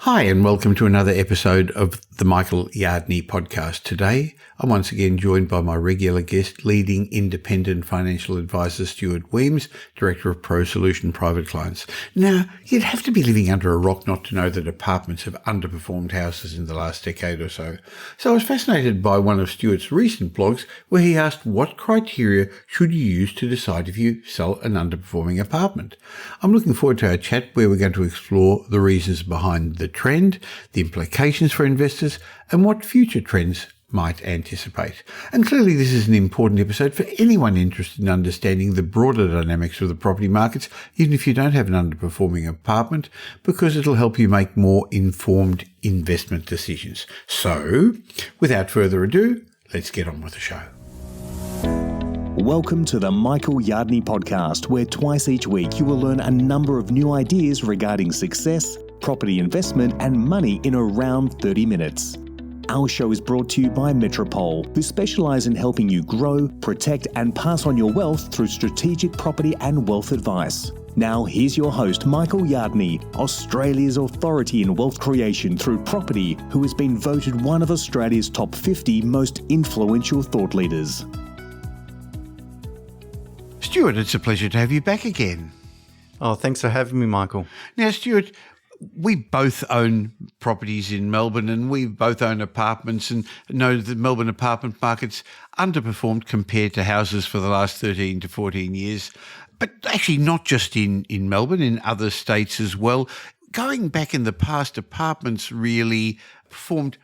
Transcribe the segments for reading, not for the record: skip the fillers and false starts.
Hi, and welcome to another episode of the Michael Yardney podcast. Today, I'm once again joined by my regular guest, leading independent financial advisor Stuart Wemyss, Director of Pro Solution Private Clients. Now, you'd have to be living under a rock not to know that apartments have underperformed houses in the last decade or so. So I was fascinated by one of Stuart's recent blogs where he asked what criteria should you use to decide if you sell an underperforming apartment. I'm looking forward to our chat where we're going to explore the reasons behind the trend, the implications for investors, and what future trends might anticipate. And clearly this is an important episode for anyone interested in understanding the broader dynamics of the property markets, even if you don't have an underperforming apartment, because it'll help you make more informed investment decisions. So, without further ado, let's get on with the show. Welcome to the Michael Yardney podcast, where twice each week you will learn a number of new ideas regarding success, property investment and money in around 30 minutes. Our show is brought to you by Metropole, who specialise in helping you grow, protect and pass on your wealth through strategic property and wealth advice. Now here's your host, Michael Yardney, Australia's authority in wealth creation through property, who has been voted one of Australia's top 50 most influential thought leaders. Stuart, it's a pleasure to have you back again. Oh, thanks for having me, Michael. Now, Stuart, we both own properties in Melbourne and we both own apartments and know the Melbourne apartment market's underperformed compared to houses for the last 13 to 14 years. But actually not just in Melbourne, in other states as well. Going back in the past, apartments really performed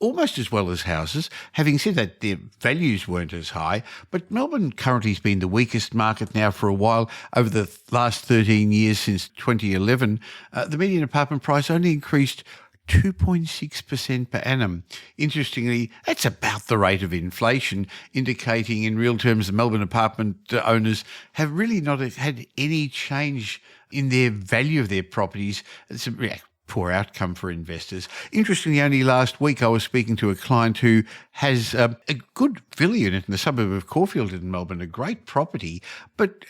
almost as well as houses. Having said that, their values weren't as high, but Melbourne currently has been the weakest market now for a while. Over the last 13 years since 2011, the median apartment price only increased 2.6% per annum. Interestingly, that's about the rate of inflation, indicating in real terms the Melbourne apartment owners have really not had any change in their value of their properties. It's a poor outcome for investors. Interestingly, only last week I was speaking to a client who has a good villa unit in the suburb of Caulfield in Melbourne, a great property, but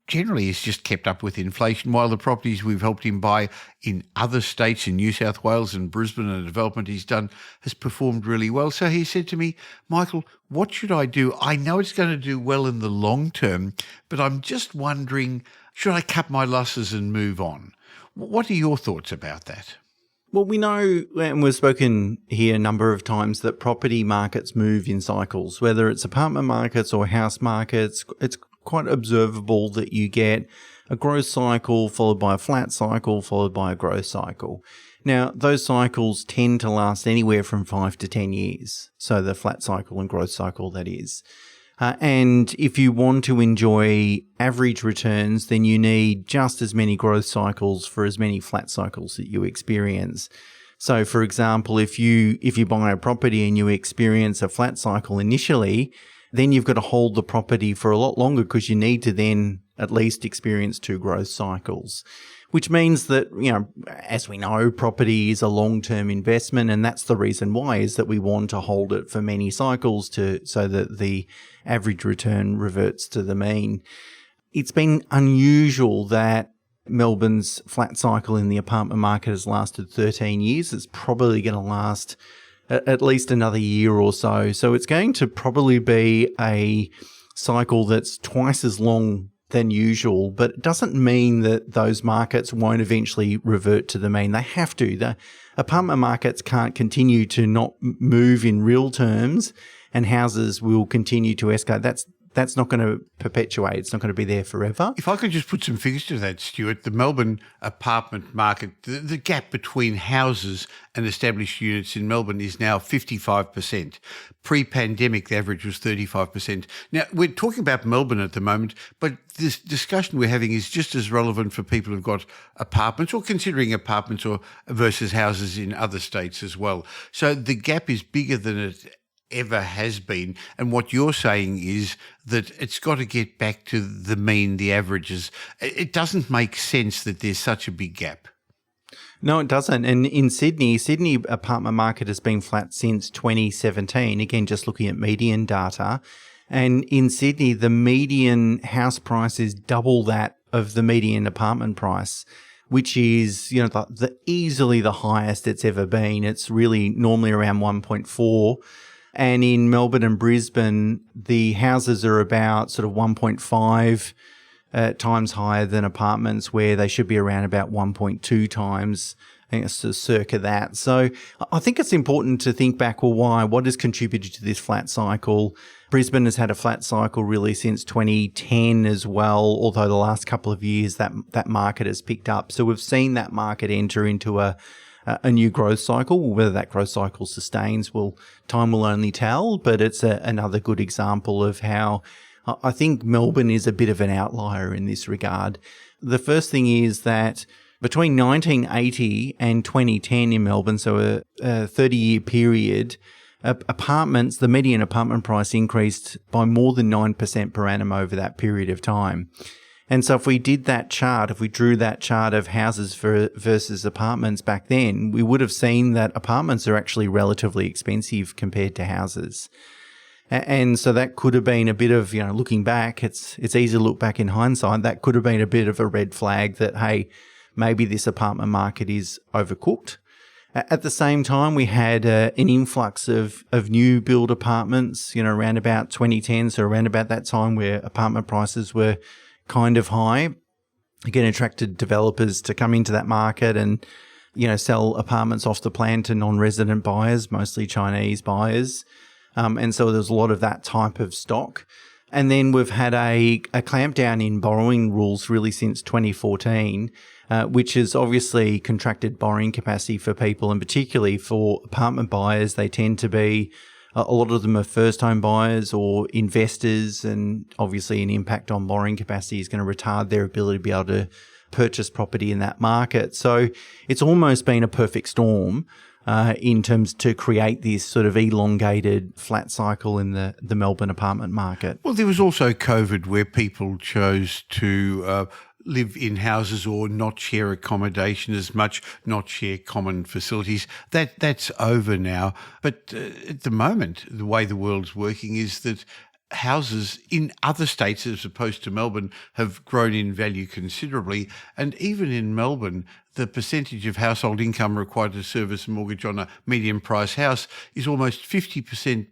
generally has just kept up with inflation, while the properties we've helped him buy in other states, in New South Wales and Brisbane, and the development he's done has performed really well. So he said to me, Michael, what should I do? I know it's going to do well in the long term, but I'm just wondering, should I cut my losses and move on? What are your thoughts about that? Well, we know, and we've spoken here a number of times, that property markets move in cycles, whether it's apartment markets or house markets. It's quite observable that you get a growth cycle followed by a flat cycle followed by a growth cycle. Now, those cycles tend to last anywhere from 5 to 10 years. So the flat cycle and growth cycle, that is. And if you want to enjoy average returns, then you need just as many growth cycles for as many flat cycles that you experience. So, for example, if you buy a property and you experience a flat cycle initially, then you've got to hold the property for a lot longer because you need to then at least experience 2 growth cycles. Which means that, as we know, property is a long-term investment, and that's the reason why, is that we want to hold it for many cycles so that the average return reverts to the mean. It's been unusual that Melbourne's flat cycle in the apartment market has lasted 13 years. It's probably going to last at least another year or so. So it's going to probably be a cycle that's twice as long than usual, but it doesn't mean that those markets won't eventually revert to the mean. They have to. The apartment markets can't continue to not move in real terms, and houses will continue to escalate. That's not going to perpetuate. It's not going to be there forever. If I could just put some figures to that, Stuart, the Melbourne apartment market, the gap between houses and established units in Melbourne is now 55%. Pre-pandemic, the average was 35%. Now, we're talking about Melbourne at the moment, but this discussion we're having is just as relevant for people who've got apartments or considering apartments or versus houses in other states as well. So the gap is bigger than it ever has been. And what you're saying is that it's got to get back to the mean, the averages. It doesn't make sense that there's such a big gap. No, it doesn't. And in Sydney apartment market has been flat since 2017. Again, just looking at median data. And in Sydney, the median house price is double that of the median apartment price, which is, the easily the highest it's ever been. It's really normally around 1.4. And in Melbourne and Brisbane, the houses are about sort of 1.5 times higher than apartments, where they should be around about 1.2 times. I think it's sort of circa that. So I think it's important to think back, well, why? What has contributed to this flat cycle? Brisbane has had a flat cycle really since 2010 as well, although the last couple of years that market has picked up. So we've seen that market enter into a new growth cycle. Whether that growth cycle sustains, time will only tell, but it's another good example of how I think Melbourne is a bit of an outlier in this regard. The first thing is that between 1980 and 2010 in Melbourne, so a 30-year period, apartments, the median apartment price increased by more than 9% per annum over that period of time. And so if we drew that chart of houses versus apartments back then, we would have seen that apartments are actually relatively expensive compared to houses. And so that could have been a bit of, looking back, it's easy to look back in hindsight, that could have been a bit of a red flag that, hey, maybe this apartment market is overcooked. At the same time, we had an influx of new build apartments, around about 2010, so around about that time where apartment prices were kind of high. Again, attracted developers to come into that market and, sell apartments off the plan to non-resident buyers, mostly Chinese buyers. And so there's a lot of that type of stock. And then we've had a clampdown in borrowing rules really since 2014, which has obviously contracted borrowing capacity for people, and particularly for apartment buyers. They tend to be, a lot of them are first home buyers or investors, and obviously an impact on borrowing capacity is going to retard their ability to be able to purchase property in that market. So it's almost been a perfect storm in terms to create this sort of elongated flat cycle in the Melbourne apartment market. Well, there was also COVID, where people chose to live in houses or not share accommodation as much, not share common facilities. That's over now. But at the moment, the way the world's working is that houses in other states as opposed to Melbourne have grown in value considerably. And even in Melbourne, the percentage of household income required to service a mortgage on a medium price house is almost 50%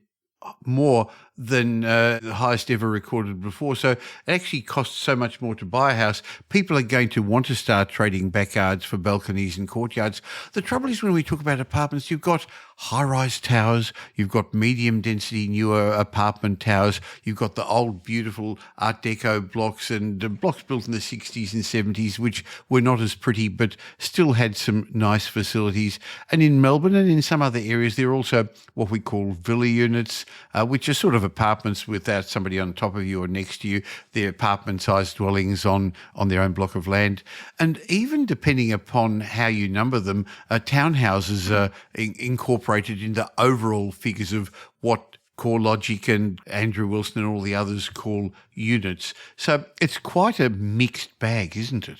more than the highest ever recorded before. So it actually costs so much more to buy a house. People are going to want to start trading backyards for balconies and courtyards. The trouble is, when we talk about apartments, you've got high-rise towers, you've got medium-density newer apartment towers, you've got the old beautiful Art Deco blocks and blocks built in the 60s and 70s, which were not as pretty but still had some nice facilities. And in Melbourne and in some other areas, there are also what we call villa units, which are sort of apartments without somebody on top of you or next to you. They're apartment-sized dwellings on their own block of land. And even depending upon how you number them, townhouses are incorporated in the overall figures of what CoreLogic and Andrew Wilson and all the others call units. So it's quite a mixed bag, isn't it?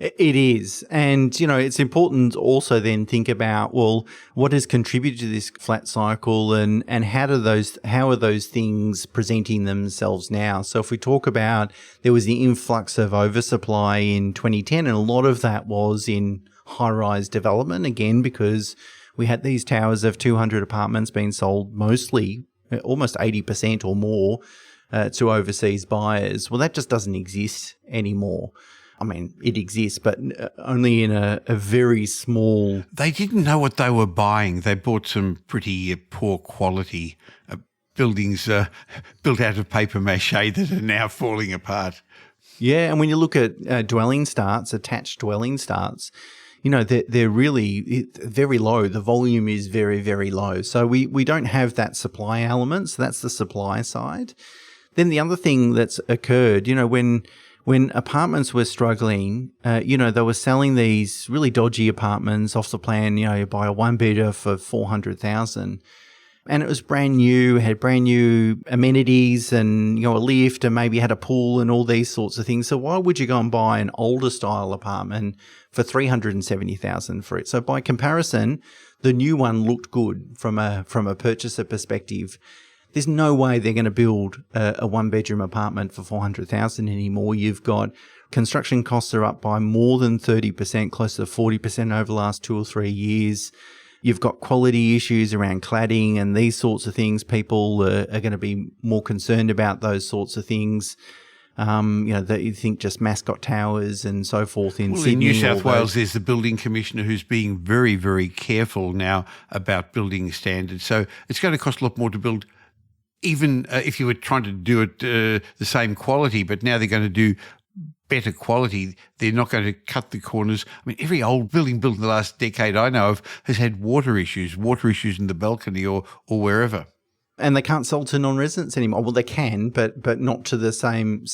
It is. And, it's important to also then think about, well, what has contributed to this flat cycle and how are those things presenting themselves now? So if we talk about, there was the influx of oversupply in 2010, and a lot of that was in high-rise development, again, because we had these towers of 200 apartments being sold mostly, almost 80% or more, to overseas buyers. Well, that just doesn't exist anymore. I mean, it exists, but only in a very small... They didn't know what they were buying. They bought some pretty poor quality buildings built out of paper mache that are now falling apart. Yeah, and when you look at dwelling starts, attached dwelling starts, they're really very low. The volume is very, very low. So we don't have that supply element. So that's the supply side. Then the other thing that's occurred, when apartments were struggling, they were selling these really dodgy apartments off the plan, you buy a one-bedder for $400,000. And it was brand new, had brand new amenities and, a lift, and maybe had a pool and all these sorts of things. So why would you go and buy an older style apartment for $370,000 for it? So by comparison, the new one looked good from a purchaser perspective. There's no way they're going to build a one-bedroom apartment for $400,000 anymore. You've got Construction costs are up by more than 30%, close to 40% over the last 2 or 3 years. You've got quality issues around cladding and these sorts of things. People are going to be more concerned about those sorts of things. That you think just mascot towers and so forth in Sydney. In New South Wales, there's the building commissioner who's being very, very careful now about building standards. So it's going to cost a lot more to build, even if you were trying to do it the same quality, but now they're going to do better quality. They're not going to cut the corners. I mean, every old building built in the last decade I know of has had water issues in the balcony or wherever. And they can't sell to non-residents anymore. Well, they can, but not to the same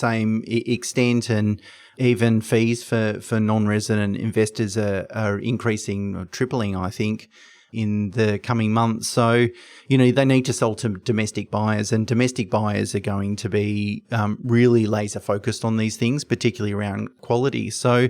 extent. And even fees for non-resident investors are increasing or tripling, I think, in the coming months. So, they need to sell to domestic buyers, and domestic buyers are going to be really laser focused on these things, particularly around quality. So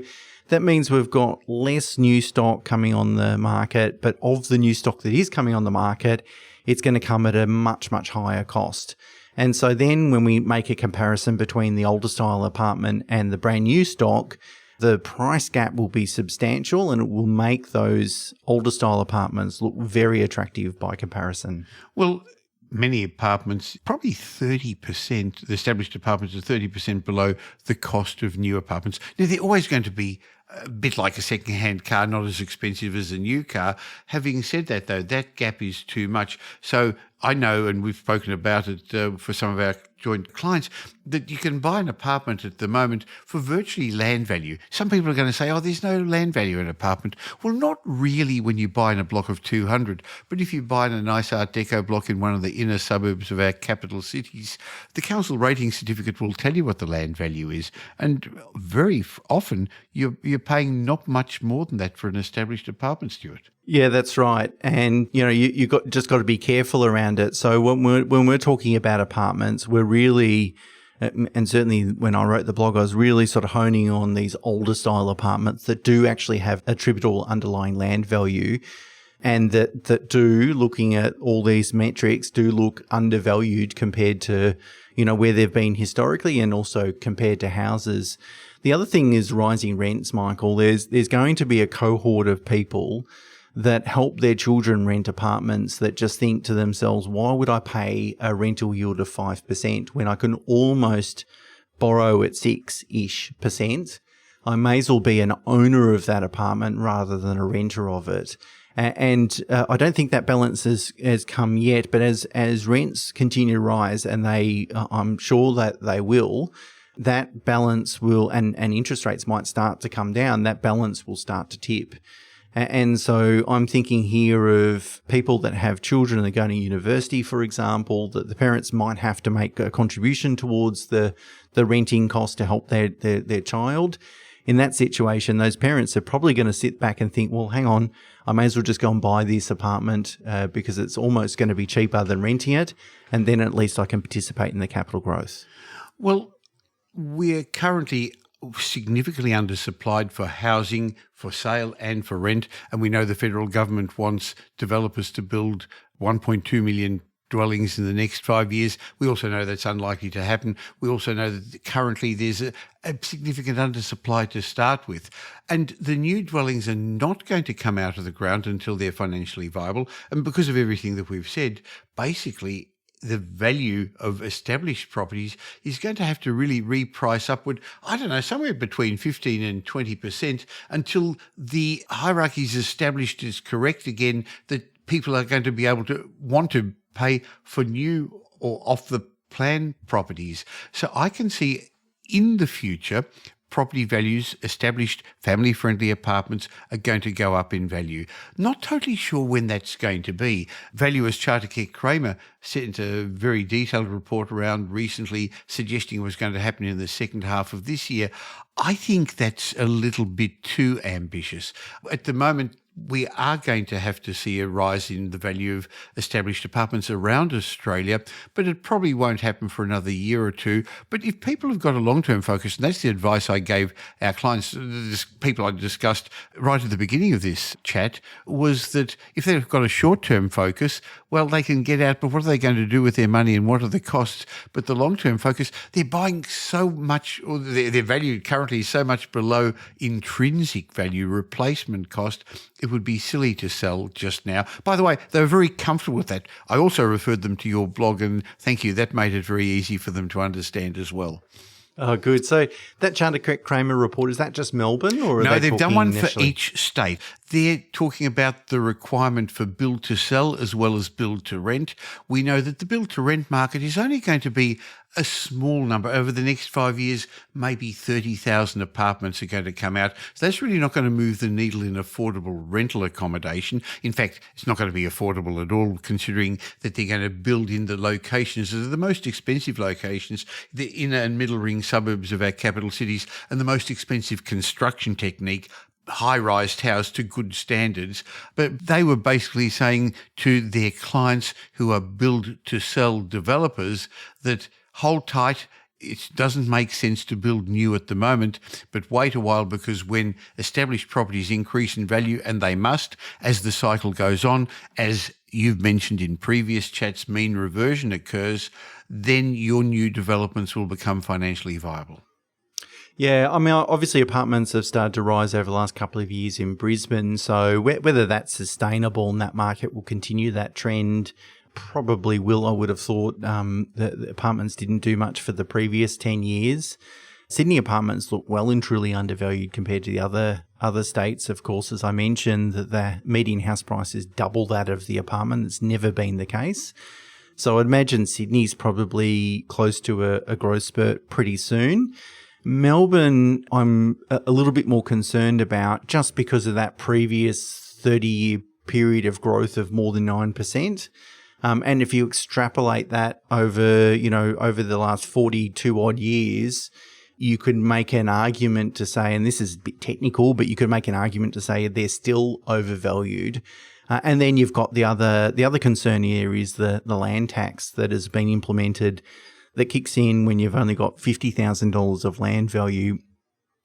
that means we've got less new stock coming on the market, but of the new stock that is coming on the market, it's going to come at a much, much higher cost. And so then when we make a comparison between the older style apartment and the brand new stock, the price gap will be substantial and it will make those older style apartments look very attractive by comparison. Well, many apartments, probably 30%, the established apartments are 30% below the cost of new apartments. Now, they're always going to be a bit like a second-hand car, not as expensive as a new car. Having said that, though, that gap is too much. So I know, and we've spoken about it for some of our joint clients, that you can buy an apartment at the moment for virtually land value. Some people are going to say, there's no land value in an apartment. Well, not really when you buy in a block of 200, but if you buy in a nice Art Deco block in one of the inner suburbs of our capital cities, the council rating certificate will tell you what the land value is. And very often you're paying not much more than that for an established apartment, Stuart. Yeah, that's right. And, you got to be careful around it. So when we're talking about apartments, we're really, and certainly when I wrote the blog, I was really sort of honing on these older style apartments that do actually have attributable underlying land value, and that do, looking at all these metrics, do look undervalued compared to, where they've been historically and also compared to houses. The other thing is rising rents, Michael. There's going to be a cohort of people that help their children rent apartments that just think to themselves, why would I pay a rental yield of 5% when I can almost borrow at 6-ish%? I may as well be an owner of that apartment rather than a renter of it. And I don't think that balance has come yet, but as rents continue to rise, and I'm sure that they will, that balance will, and interest rates might start to come down, that balance will start to tip. And so I'm thinking here of people that have children and they're going to university, for example, that the parents might have to make a contribution towards the renting cost to help their child. In that situation, those parents are probably going to sit back and think, well, hang on, I may as well just go and buy this apartment because it's almost going to be cheaper than renting it. And then at least I can participate in the capital growth. Well, we're currently significantly undersupplied for housing, for sale and for rent. And we know the federal government wants developers to build 1.2 million dwellings in the next 5 years. We also know that's unlikely to happen. We also know that currently there's a significant undersupply to start with. And the new dwellings are not going to come out of the ground until they're financially viable. And because of everything that we've said, basically the value of established properties is going to have to really reprice upward, I don't know, somewhere between 15 and 20% until the hierarchy is established is correct again, that people are going to be able to want to pay for new or off-the-plan properties. So I can see in the future property values, established family-friendly apartments are going to go up in value. Not totally sure when that's going to be. Valuers Chartercare Kramer sent a very detailed report around recently suggesting it was going to happen in the second half of this year. I think that's a little bit too ambitious. At the moment, we are going to have to see a rise in the value of established apartments around Australia, but it probably won't happen for another year or two. But if people have got a long-term focus, and that's the advice I gave our clients, the people I discussed right at the beginning of this chat, was that if they've got a short-term focus, well, they can get out, but what are they going to do with their money and what are the costs? But the long-term focus, they're buying so much, or their value currently is so much below intrinsic value, replacement cost, it would be silly to sell just now. By the way, they were very comfortable with that. I also referred them to your blog, and thank you, that made it very easy for them to understand as well. Oh, good. So that Charter Kramer report, is that just Melbourne, or are No, they they've done one for nationally? each state. They're talking about the requirement for build to sell as well as build to rent. We know that the build to rent market is only going to be a small number. Over the next 5 years, maybe 30,000 apartments are going to come out. So that's really not going to move the needle in affordable rental accommodation. In fact, it's not going to be affordable at all, considering that they're going to build in the locations, the most expensive locations, the inner and middle ring suburbs of our capital cities, and the most expensive construction technique, high-rise towers to good standards. But they were basically saying to their clients who are build-to-sell developers that hold tight, it doesn't make sense to build new at the moment, but wait a while, because when established properties increase in value, and they must, as the cycle goes on, as you've mentioned in previous chats, mean reversion occurs, then your new developments will become financially viable. Yeah, I mean, obviously apartments have started to rise over the last couple of years in Brisbane. So whether that's sustainable and that market will continue that trend, probably will. I would have thought the apartments didn't do much for the previous 10 years. Sydney apartments look well and truly undervalued compared to the other states. Of course, as I mentioned, that the median house price is double that of the apartment. It's never been the case. So I'd imagine Sydney's probably close to a growth spurt pretty soon. Melbourne, I'm a little bit more concerned about, just because of that previous 30-year period of growth of more than 9%. And if you extrapolate that over the last 42 odd years, you could make an argument to say, and this is a bit technical, but you could make an argument to say they're still overvalued. And then you've got the other concern here is the land tax that has been implemented, that kicks in when you've only got $50,000 of land value,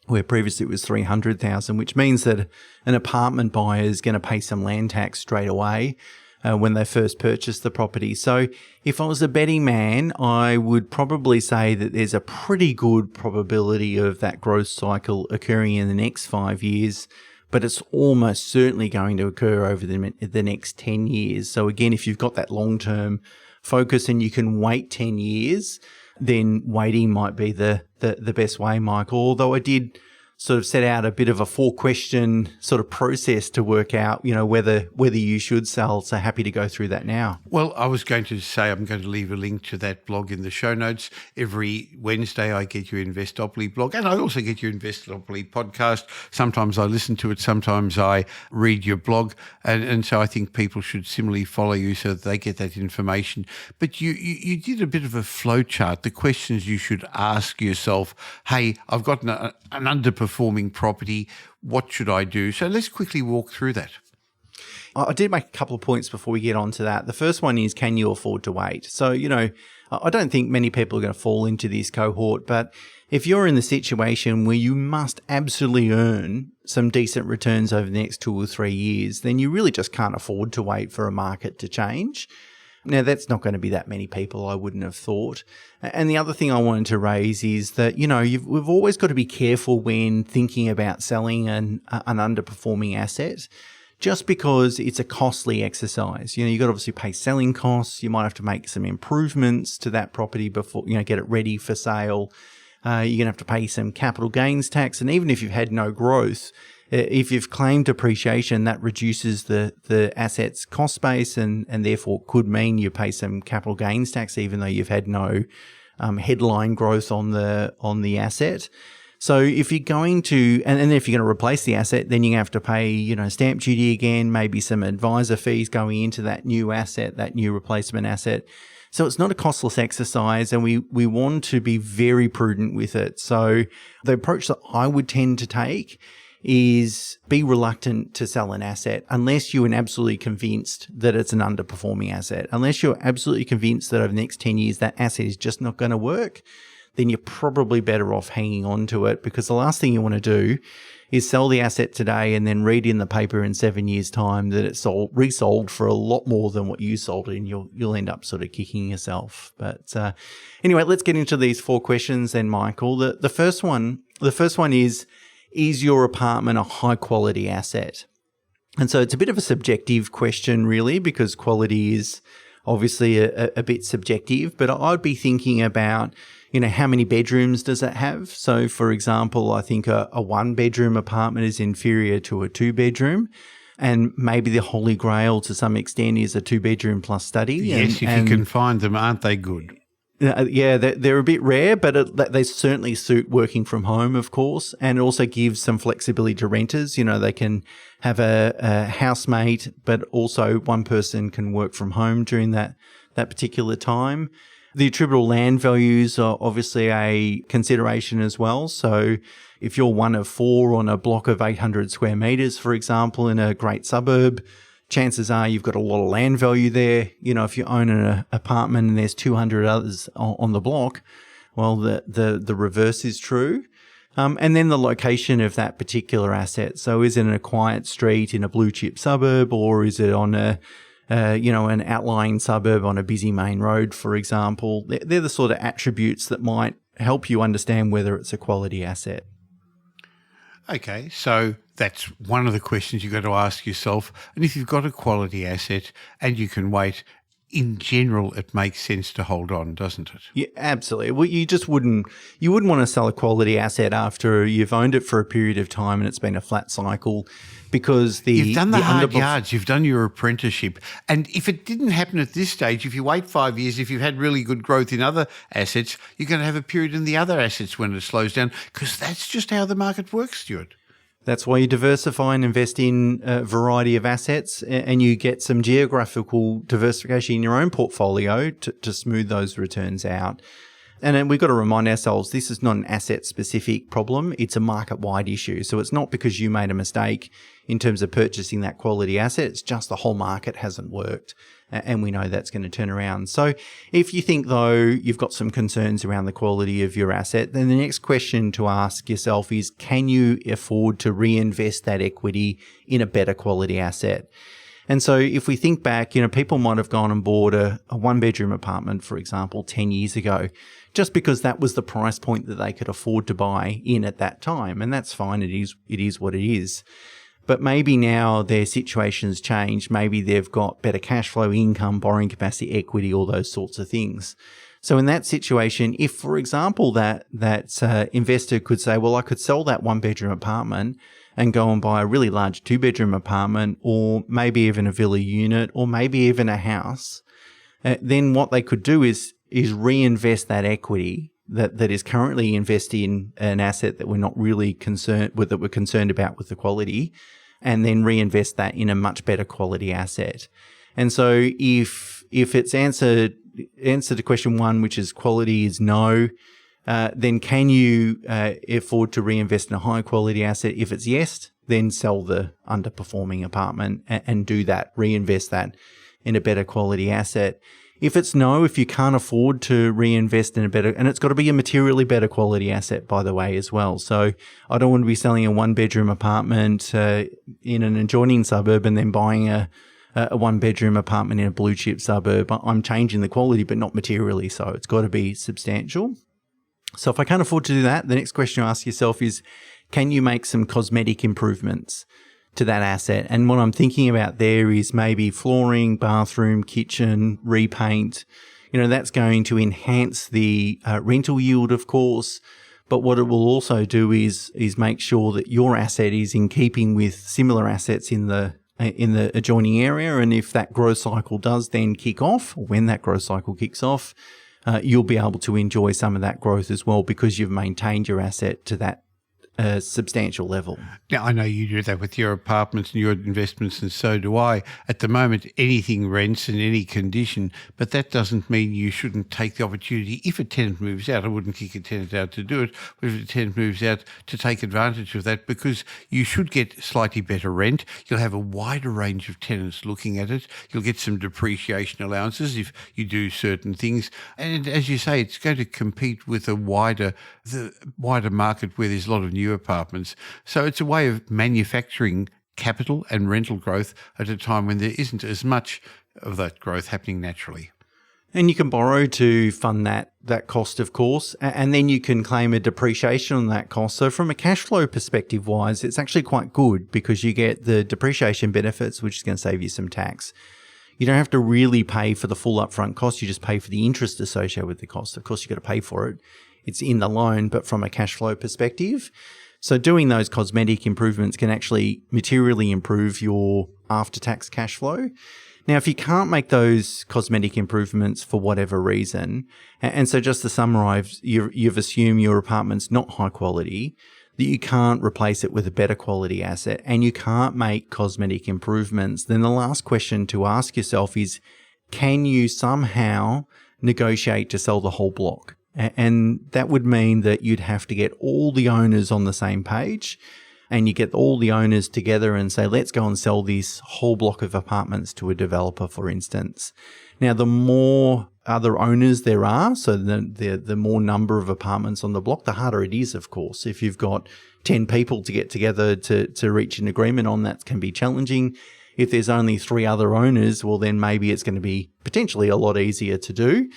where previously it was $300,000, which means that an apartment buyer is going to pay some land tax straight away when they first purchase the property. So if I was a betting man, I would probably say that there's a pretty good probability of that growth cycle occurring in the next 5 years, but it's almost certainly going to occur over the next 10 years. So again, if you've got that long-term focus and you can wait 10 years, then waiting might be the best way, Michael. Although I did sort of set out a bit of a 4-question sort of process to work out, whether you should sell. So happy to go through that now. Well, I was going to say I'm going to leave a link to that blog in the show notes. Every Wednesday I get your Investopoly blog, and I also get your Investopoly podcast. Sometimes I listen to it, sometimes I read your blog, and so I think people should similarly follow you so that they get that information. But you did a bit of a flow chart, the questions you should ask yourself. Hey, I've got an underperforming property. What should I do? So let's quickly walk through that. I did make a couple of points before we get on to that. The first one is, can you afford to wait? So, I don't think many people are going to fall into this cohort, but if you're in the situation where you must absolutely earn some decent returns over the next 2 or 3 years, then you really just can't afford to wait for a market to change. Now, that's not going to be that many people, I wouldn't have thought. And the other thing I wanted to raise is that, we've always got to be careful when thinking about selling an underperforming asset, just because it's a costly exercise. You've got to obviously pay selling costs. You might have to make some improvements to that property before, get it ready for sale. You're going to have to pay some capital gains tax. And even if you've had no growth, if you've claimed depreciation, that reduces the asset's cost base and therefore could mean you pay some capital gains tax, even though you've had no headline growth on the asset. So if you're going to, and if you're going to replace the asset, then you're going to have to pay, stamp duty again, maybe some advisor fees going into that new asset, that new replacement asset. So it's not a costless exercise, and we want to be very prudent with it. So the approach that I would tend to take is be reluctant to sell an asset unless you're absolutely convinced that it's an underperforming asset. Unless you're absolutely convinced that over the next 10 years that asset is just not going to work, then you're probably better off hanging on to it, because the last thing you want to do is sell the asset today and then read in the paper in 7 years' time that it's resold for a lot more than what you sold it, and you'll end up sort of kicking yourself. But anyway, let's get into these 4 questions then, Michael. The first one is your apartment a high quality asset? And so it's a bit of a subjective question, really, because quality is obviously a bit subjective. But I'd be thinking about, how many bedrooms does it have? So, for example, I think a 1-bedroom apartment is inferior to a 2-bedroom. And maybe the holy grail to some extent is a 2-bedroom plus study. Yes, if you can find them, aren't they good? Yeah, they're a bit rare, but they certainly suit working from home, of course, and it also gives some flexibility to renters. They can have a housemate, but also one person can work from home during that particular time. The attributable land values are obviously a consideration as well. So if you're one of 4 on a block of 800 square metres, for example, in a great suburb, chances are you've got a lot of land value there. If you own an apartment and there's 200 others on the block, well, the reverse is true. And then the location of that particular asset. So is it in a quiet street in a blue chip suburb, or is it on an outlying suburb on a busy main road, for example? They're the sort of attributes that might help you understand whether it's a quality asset. Okay, so that's one of the questions you've got to ask yourself. And if you've got a quality asset and you can wait, in general, it makes sense to hold on, doesn't it? Yeah, absolutely. Well, you wouldn't want to sell a quality asset after you've owned it for a period of time and it's been a flat cycle, because you've done the hard yards, you've done your apprenticeship. And if it didn't happen at this stage, if you wait 5 years, if you've had really good growth in other assets, you're going to have a period in the other assets when it slows down, because that's just how the market works, Stuart. That's why you diversify and invest in a variety of assets, and you get some geographical diversification in your own portfolio to smooth those returns out. And then we've got to remind ourselves, this is not an asset-specific problem. It's a market-wide issue. So it's not because you made a mistake in terms of purchasing that quality asset. It's just the whole market hasn't worked, and we know that's going to turn around. So if you think, though, you've got some concerns around the quality of your asset, then the next question to ask yourself is, can you afford to reinvest that equity in a better quality asset? And so if we think back, people might have gone and bought a 1-bedroom apartment, for example, 10 years ago, just because that was the price point that they could afford to buy in at that time. And that's fine. It is what it is. But maybe now their situation's changed. Maybe they've got better cash flow, income, borrowing capacity, equity, all those sorts of things. So in that situation, if, for example, that investor could say, well, I could sell that 1-bedroom apartment and go and buy a really large 2-bedroom apartment, or maybe even a villa unit, or maybe even a house, then what they could do is reinvest that equity that is currently invested in an asset that we're not really concerned with, that we're concerned about with the quality, and then reinvest that in a much better quality asset. And so if it's answer to question 1, which is quality, is no, then can you afford to reinvest in a high quality asset? If it's yes, then sell the underperforming apartment and do that, reinvest that in a better quality asset. If it's no, if you can't afford to reinvest in a better, and it's got to be a materially better quality asset, by the way, as well. So I don't want to be selling a 1-bedroom apartment in an adjoining suburb and then buying a 1-bedroom apartment in a blue chip suburb. I'm changing the quality, but not materially. So it's got to be substantial. So if I can't afford to do that, the next question to ask yourself is, can you make some cosmetic improvements to that asset? And what I'm thinking about there is maybe flooring, bathroom, kitchen, repaint. That's going to enhance the rental yield, of course. But what it will also do is make sure that your asset is in keeping with similar assets in the adjoining area. And if that growth cycle does then kick off, or when that growth cycle kicks off, you'll be able to enjoy some of that growth as well, because you've maintained your asset to that a substantial level. Now, I know you do that with your apartments and your investments, and so do I. At the moment, anything rents in any condition, but that doesn't mean you shouldn't take the opportunity. If a tenant moves out, I wouldn't kick a tenant out to do it, but if a tenant moves out, to take advantage of that, because you should get slightly better rent. You'll have a wider range of tenants looking at it. You'll get some depreciation allowances if you do certain things. And as you say, it's going to compete with the wider market where there's a lot of new apartments. So it's a way of manufacturing capital and rental growth at a time when there isn't as much of that growth happening naturally. And you can borrow to fund that cost, of course, and then you can claim a depreciation on that cost. So from a cash flow perspective wise, it's actually quite good because you get the depreciation benefits, which is going to save you some tax. You don't have to really pay for the full upfront cost. You just pay for the interest associated with the cost. Of course, you've got to pay for it. It's in the loan, but from a cash flow perspective. So doing those cosmetic improvements can actually materially improve your after-tax cash flow. Now, if you can't make those cosmetic improvements for whatever reason, and so just to summarize, you've assumed your apartment's not high quality, that you can't replace it with a better quality asset, and you can't make cosmetic improvements, then the last question to ask yourself is, can you somehow negotiate to sell the whole block? And that would mean that you'd have to get all the owners on the same page, and you get all the owners together and say, let's go and sell this whole block of apartments to a developer, for instance. Now, the more other owners there are, so the more number of apartments on the block, the harder it is, of course. If you've got 10 people to get together to reach an agreement on, that can be challenging. If there's only 3 other owners, well, then maybe it's going to be potentially a lot easier to do.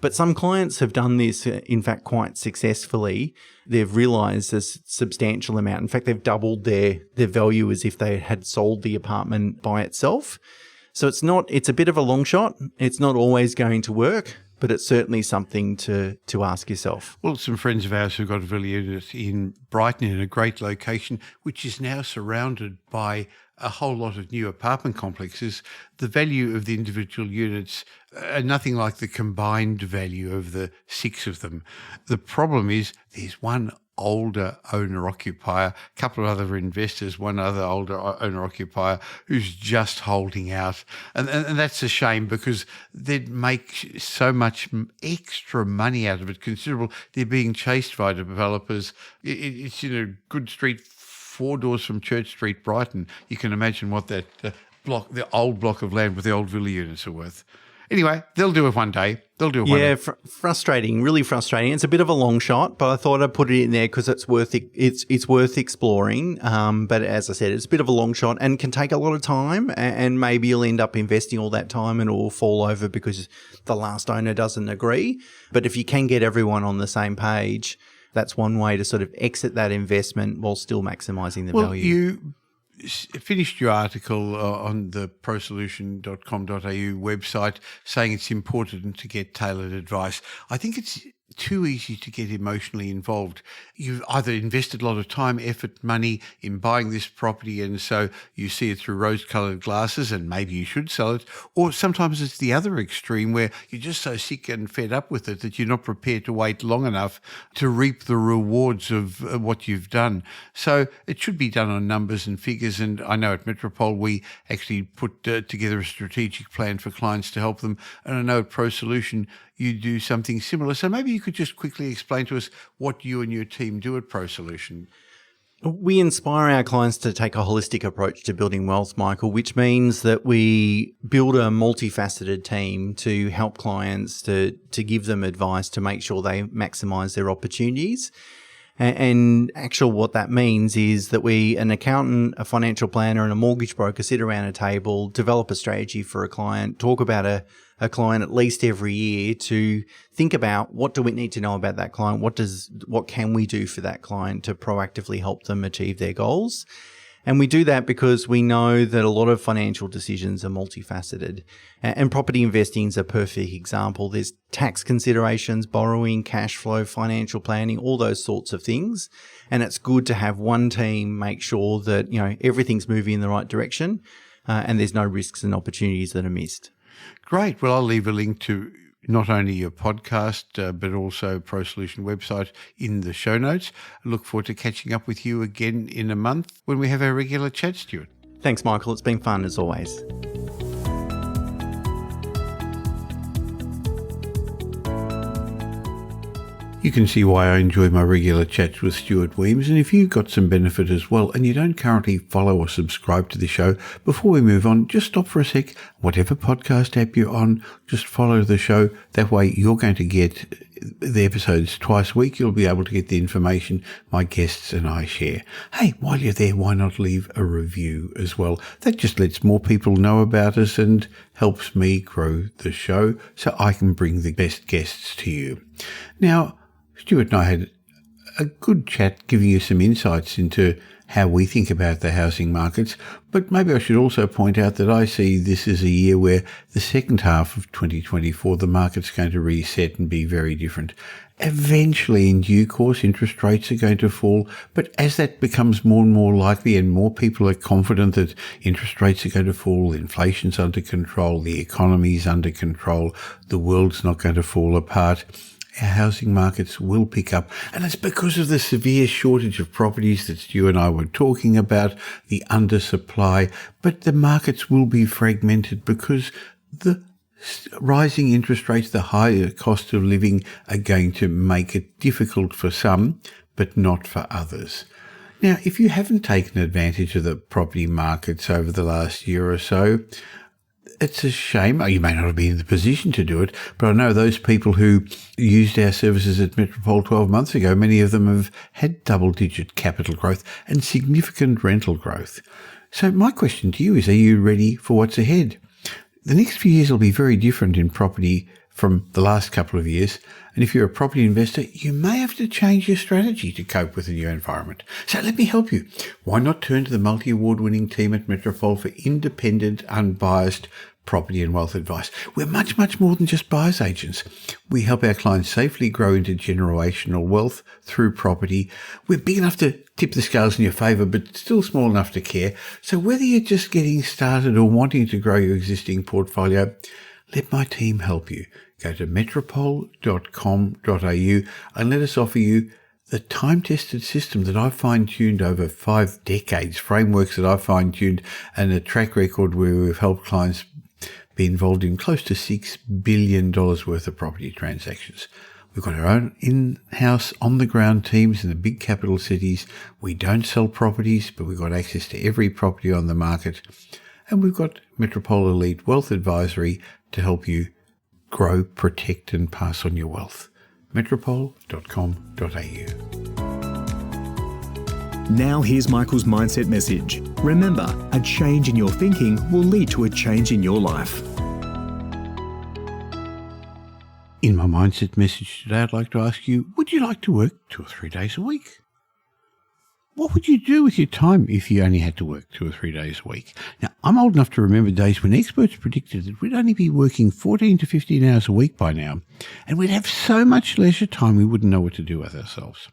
But some clients have done this, in fact, quite successfully. They've realized a substantial amount. In fact, they've doubled their value as if they had sold the apartment by itself. So it's a bit of a long shot. It's not always going to work, but it's certainly something to ask yourself. Well, some friends of ours who've got a villa unit in Brighton in a great location, which is now surrounded by a whole lot of new apartment complexes. The value of the individual units are nothing like the combined value of the 6 of them. The problem is there's one older owner-occupier, a couple of other investors, one other older owner-occupier who's just holding out. And that's a shame because they'd make so much extra money out of it, considerable. They're being chased by developers. It's in a good street, 4 doors from Church Street, Brighton. You can imagine what that the old block of land with the old villa units are worth. Anyway, they'll do it one day. Frustrating, really frustrating. It's a bit of a long shot, but I thought I'd put it in there because it's worth exploring. But as I said, it's a bit of a long shot and can take a lot of time, and maybe you'll end up investing all that time and it will fall over because the last owner doesn't agree. But if you can get everyone on the same page, that's one way to sort of exit that investment while still maximising the value. You finished your article on the prosolution.com.au website saying it's important to get tailored advice. I think it's too easy to get emotionally involved. You've either invested a lot of time, effort, money in buying this property, and so you see it through rose-coloured glasses and maybe you should sell it. Or sometimes it's the other extreme where you're just so sick and fed up with it that you're not prepared to wait long enough to reap the rewards of what you've done. So it should be done on numbers and figures. And I know at Metropole we actually put together a strategic plan for clients to help them. And I know at ProSolution you do something similar. So maybe you could just quickly explain to us what you and your team do at ProSolution. We inspire our clients to take a holistic approach to building wealth, Michael, which means that we build a multifaceted team to help clients to give them advice to make sure they maximize their opportunities. And actually what that means is that an accountant, a financial planner and a mortgage broker sit around a table, develop a strategy for a client, talk about a client at least every year to think about what do we need to know about that client? What can we do for that client to proactively help them achieve their goals? And we do that because we know that a lot of financial decisions are multifaceted. And property investing is a perfect example. There's tax considerations, borrowing, cash flow, financial planning, all those sorts of things. And it's good to have one team make sure that, everything's moving in the right direction and there's no risks and opportunities that are missed. Great. Well, I'll leave a link to not only your podcast, but also Pro Solution website in the show notes. I look forward to catching up with you again in a month when we have our regular chat, Stuart. Thanks, Michael. It's been fun as always. You can see why I enjoy my regular chats with Stuart Wemyss, and if you got some benefit as well and you don't currently follow or subscribe to the show, before we move on, just stop for a sec. Whatever podcast app you're on, just follow the show. That way you're going to get the episodes twice a week. You'll be able to get the information my guests and I share. Hey, while you're there, why not leave a review as well? That just lets more people know about us and helps me grow the show so I can bring the best guests to you. Now, Stuart and I had a good chat giving you some insights into how we think about the housing markets, but maybe I should also point out that I see this as a year where the second half of 2024, the market's going to reset and be very different. Eventually, in due course, interest rates are going to fall, but as that becomes more and more likely and more people are confident that interest rates are going to fall, inflation's under control, the economy's under control, the world's not going to fall apart, our housing markets will pick up, and it's because of the severe shortage of properties that Stu and I were talking about, the undersupply, but the markets will be fragmented because the rising interest rates, the higher cost of living are going to make it difficult for some, but not for others. Now, if you haven't taken advantage of the property markets over the last year or so, it's a shame. You may not have been in the position to do it, but I know those people who used our services at Metropole 12 months ago, many of them have had double-digit capital growth and significant rental growth. So my question to you is, are you ready for what's ahead? The next few years will be very different in property from the last couple of years, and if you're a property investor, you may have to change your strategy to cope with the new environment. So let me help you. Why not turn to the multi-award winning team at Metropole for independent, unbiased property and wealth advice? We're much, much more than just buyer's agents. We help our clients safely grow into generational wealth through property. We're big enough to tip the scales in your favour, but still small enough to care. So whether you're just getting started or wanting to grow your existing portfolio, let my team help you. Go to metropole.com.au and let us offer you the time-tested system that I've fine-tuned over 5 decades, frameworks that I've fine-tuned, and a track record where we've helped clients be involved in close to $6 billion worth of property transactions. We've got our own in-house, on-the-ground teams in the big capital cities. We don't sell properties, but we've got access to every property on the market. And we've got Metropole Elite Wealth Advisory to help you grow, protect and pass on your wealth. metropole.com.au. Now here's Michael's mindset message. Remember, a change in your thinking will lead to a change in your life. In my mindset message today, I'd like to ask you, would you like to work 2 or 3 days a week? What would you do with your time if you only had to work 2 or 3 days a week? Now, I'm old enough to remember days when experts predicted that we'd only be working 14 to 15 hours a week by now, and we'd have so much leisure time we wouldn't know what to do with ourselves.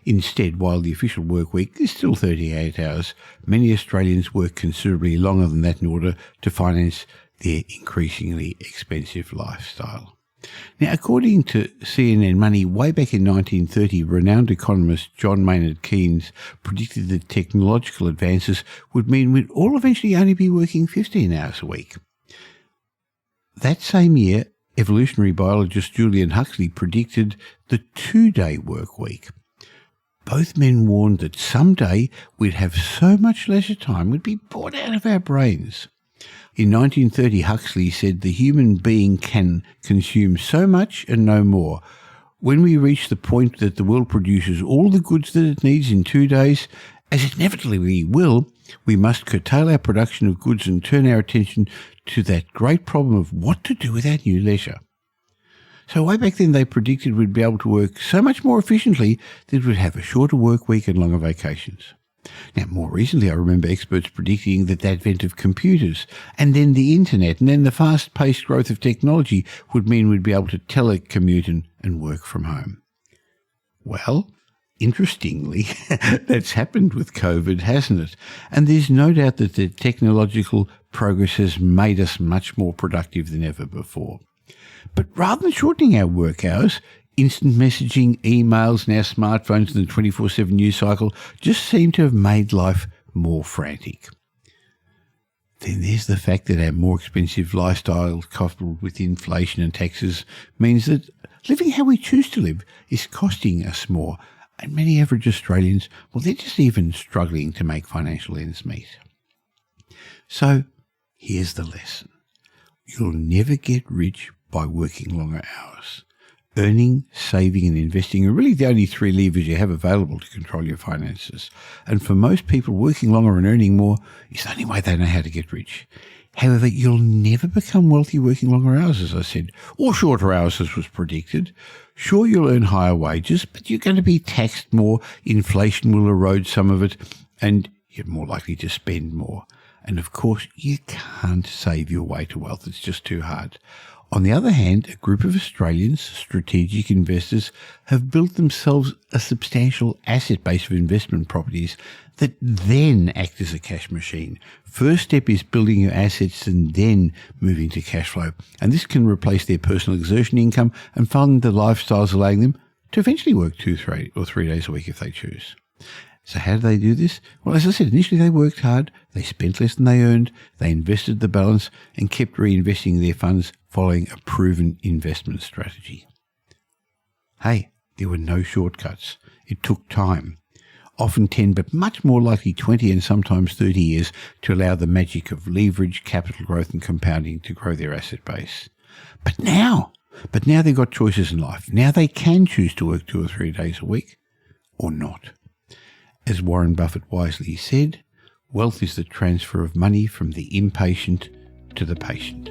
Instead, while the official work week is still 38 hours, many Australians work considerably longer than that in order to finance their increasingly expensive lifestyle. Now, according to CNN Money, way back in 1930, renowned economist John Maynard Keynes predicted that technological advances would mean we'd all eventually only be working 15 hours a week. That same year, evolutionary biologist Julian Huxley predicted the 2-day work week. Both men warned that someday we'd have so much leisure time we'd be bored out of our brains. In 1930, Huxley said the human being can consume so much and no more. When we reach the point that the world produces all the goods that it needs in 2 days, as it inevitably will, we must curtail our production of goods and turn our attention to that great problem of what to do with our new leisure. So way back then they predicted we'd be able to work so much more efficiently that we'd have a shorter work week and longer vacations. Now, more recently, I remember experts predicting that the advent of computers and then the internet and then the fast-paced growth of technology would mean we'd be able to telecommute and work from home. Well, interestingly, that's happened with COVID, hasn't it? And there's no doubt that the technological progress has made us much more productive than ever before. But rather than shortening our work hours, instant messaging, emails, and our smartphones and the 24/7 news cycle just seem to have made life more frantic. Then there's the fact that our more expensive lifestyle, coupled with inflation and taxes, means that living how we choose to live is costing us more. And many average Australians, well, they're just even struggling to make financial ends meet. So here's the lesson. You'll never get rich by working longer hours. Earning, saving and investing are really the only three levers you have available to control your finances. And for most people, working longer and earning more is the only way they know how to get rich. However, you'll never become wealthy working longer hours, as I said, or shorter hours as was predicted. Sure, you'll earn higher wages, but you're going to be taxed more, inflation will erode some of it, and you're more likely to spend more. And of course, you can't save your way to wealth. It's just too hard. On the other hand, a group of Australians, strategic investors, have built themselves a substantial asset base of investment properties that then act as a cash machine. First step is building your assets and then moving to cash flow. And this can replace their personal exertion income and fund the lifestyles allowing them to eventually work 2, 3 or 3 days a week if they choose. So how do they do this? Well, as I said, initially they worked hard, they spent less than they earned, they invested the balance and kept reinvesting their funds following a proven investment strategy. Hey, there were no shortcuts. It took time, often 10 but much more likely 20 and sometimes 30 years to allow the magic of leverage, capital growth and compounding to grow their asset base. But now they've got choices in life. Now they can choose to work 2 or 3 days a week or not. As Warren Buffett wisely said, wealth is the transfer of money from the impatient to the patient.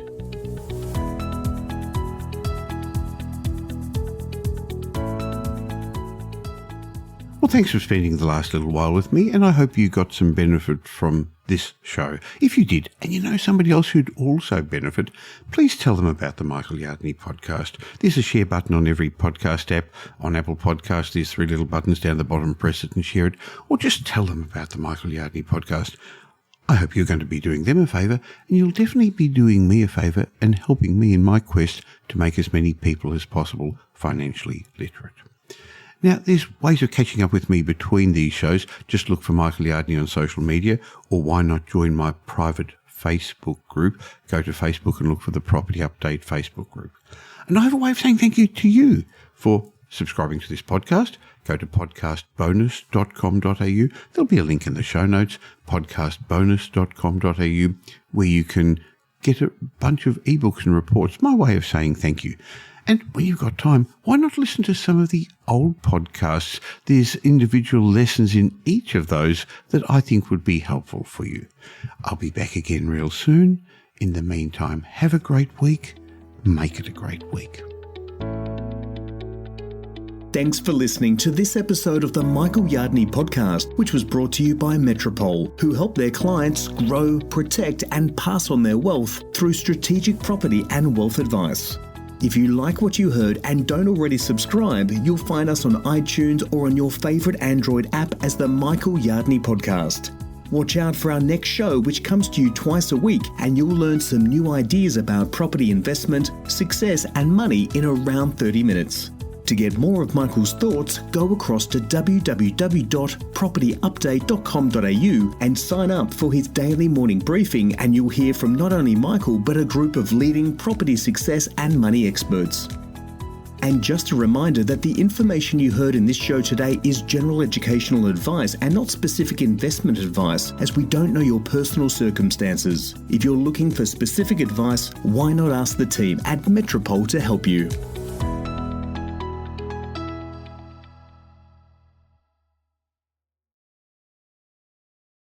Well, thanks for spending the last little while with me, and I hope you got some benefit from this show. If you did, and you know somebody else who'd also benefit, please tell them about the Michael Yardney podcast. There's a share button on every podcast app. On Apple Podcasts, there's 3 little buttons down the bottom. Press it and share it, or just tell them about the Michael Yardney podcast. I hope you're going to be doing them a favour, and you'll definitely be doing me a favour and helping me in my quest to make as many people as possible financially literate. Now, there's ways of catching up with me between these shows. Just look for Michael Yardney on social media, or why not join my private Facebook group? Go to Facebook and look for the Property Update Facebook group. And I have a way of saying thank you to you for subscribing to this podcast. Go to podcastbonus.com.au. There'll be a link in the show notes, podcastbonus.com.au, where you can get a bunch of ebooks and reports. My way of saying thank you. And when you've got time, why not listen to some of the old podcasts? There's individual lessons in each of those that I think would be helpful for you. I'll be back again real soon. In the meantime, have a great week. Make it a great week. Thanks for listening to this episode of the Michael Yardney podcast, which was brought to you by Metropole, who help their clients grow, protect, and pass on their wealth through strategic property and wealth advice. If you like what you heard and don't already subscribe, you'll find us on iTunes or on your favourite Android app as the Michael Yardney Podcast. Watch out for our next show, which comes to you twice a week, and you'll learn some new ideas about property investment, success and money in around 30 minutes. To get more of Michael's thoughts, go across to www.propertyupdate.com.au and sign up for his daily morning briefing, and you'll hear from not only Michael but a group of leading property success and money experts. And just a reminder that the information you heard in this show today is general educational advice and not specific investment advice, as we don't know your personal circumstances. If you're looking for specific advice, why not ask the team at Metropole to help you?